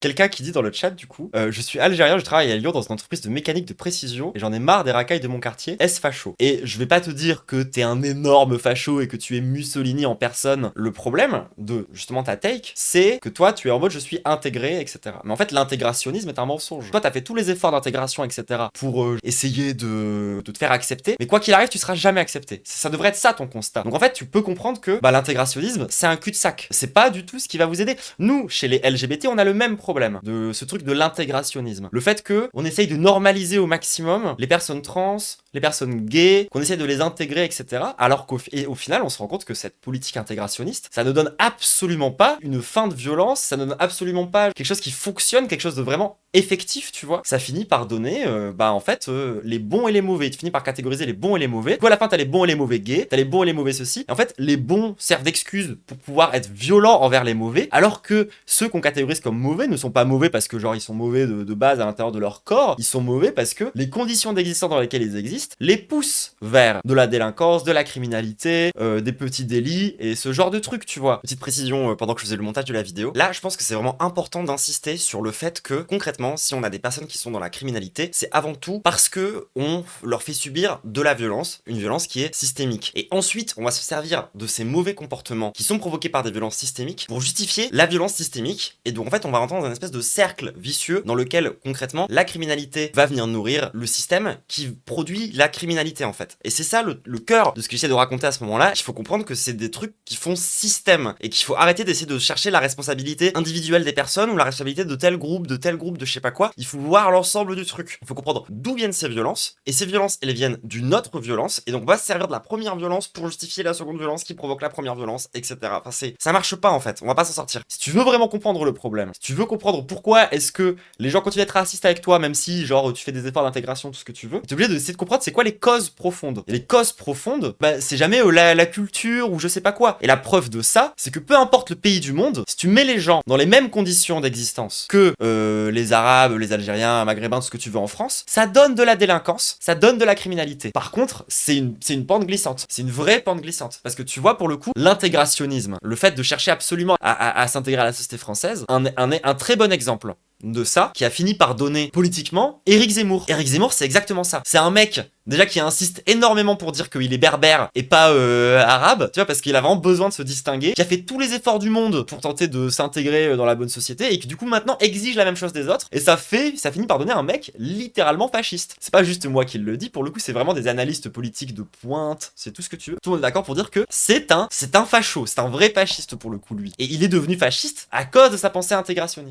Quelqu'un qui dit dans le chat, du coup, je suis algérien, je travaille à Lyon dans une entreprise de mécanique de précision et j'en ai marre des racailles de mon quartier. Est-ce facho? Et je vais pas te dire que t'es un énorme facho et que tu es Mussolini en personne. Le problème de justement ta take, c'est que toi, tu es en mode je suis intégré, etc. Mais en fait, l'intégrationnisme est un mensonge. Toi, t'as fait tous les efforts d'intégration, etc. pour essayer de te faire accepter, mais quoi qu'il arrive, tu seras jamais accepté. Ça devrait être ça ton constat. Donc en fait, tu peux comprendre que l'intégrationnisme, c'est un cul-de-sac. C'est pas du tout ce qui va vous aider. Nous, chez les LGBT, on a le même problème de ce truc de l'intégrationnisme. Le fait que on essaye de normaliser au maximum les personnes trans, les personnes gays, qu'on essaye de les intégrer, etc. Alors qu'au final, on se rend compte que cette politique intégrationniste, ça ne donne absolument pas une fin de violence, ça ne donne absolument pas quelque chose qui fonctionne, quelque chose de vraiment effectif, tu vois. Ça finit par donner, les bons et les mauvais. Tu finis par catégoriser les bons et les mauvais. Du coup, à la fin, t'as les bons et les mauvais gays, t'as les bons et les mauvais ceci. Et en fait, les bons servent d'excuse pour pouvoir être violents envers les mauvais, alors que ceux qu'on catégorise comme mauvais ne sont pas mauvais parce que genre ils sont mauvais de base à l'intérieur de leur corps, ils sont mauvais parce que les conditions d'existence dans lesquelles ils existent les poussent vers de la délinquance, de la criminalité, des petits délits et ce genre de trucs, tu vois. Petite précision pendant que je faisais le montage de la vidéo. Là, je pense que c'est vraiment important d'insister sur le fait que concrètement, si on a des personnes qui sont dans la criminalité, c'est avant tout parce que on leur fait subir de la violence, une violence qui est systémique. Et ensuite, on va se servir de ces mauvais comportements qui sont provoqués par des violences systémiques pour justifier la violence systémique. Et donc en fait, on va rentrer dans une espèce de cercle vicieux dans lequel concrètement la criminalité va venir nourrir le système qui produit la criminalité en fait. Et c'est ça le cœur de ce que j'essaie de raconter à ce moment-là. Il faut comprendre que c'est des trucs qui font système et qu'il faut arrêter d'essayer de chercher la responsabilité individuelle des personnes ou la responsabilité de tel groupe, de je sais pas quoi. Il faut voir l'ensemble du truc. Il faut comprendre d'où viennent ces violences et ces violences, elles viennent d'une autre violence et donc on va se servir de la première violence pour justifier la seconde violence qui provoque la première violence, etc. Enfin, ça marche pas en fait. On va pas s'en sortir. Si tu veux vraiment comprendre le problème, si tu veux comprendre pourquoi est-ce que les gens continuent d'être racistes avec toi, même si genre tu fais des efforts d'intégration, tout ce que tu veux, t'es obligé d'essayer de comprendre c'est quoi les causes profondes. Et les causes profondes, c'est jamais la culture ou je sais pas quoi. Et la preuve de ça, c'est que peu importe le pays du monde, si tu mets les gens dans les mêmes conditions d'existence que les Arabes, les Algériens, Maghrébins, tout ce que tu veux en France, ça donne de la délinquance, ça donne de la criminalité. Par contre, c'est une pente glissante. C'est une vraie pente glissante. Parce que tu vois, pour le coup, l'intégrationnisme, le fait de chercher absolument à s'intégrer à la société française, un très bon exemple de ça, qui a fini par donner politiquement Éric Zemmour. Éric Zemmour, c'est exactement ça. C'est un mec, déjà, qui insiste énormément pour dire qu'il est berbère et pas arabe, tu vois, parce qu'il a vraiment besoin de se distinguer, qui a fait tous les efforts du monde pour tenter de s'intégrer dans la bonne société, et qui du coup maintenant exige la même chose des autres, et ça finit par donner un mec littéralement fasciste. C'est pas juste moi qui le dis, pour le coup, c'est vraiment des analystes politiques de pointe, c'est tout ce que tu veux. Tout le monde est d'accord pour dire que c'est un facho, c'est un vrai fasciste pour le coup, lui. Et il est devenu fasciste à cause de sa pensée intégrationniste.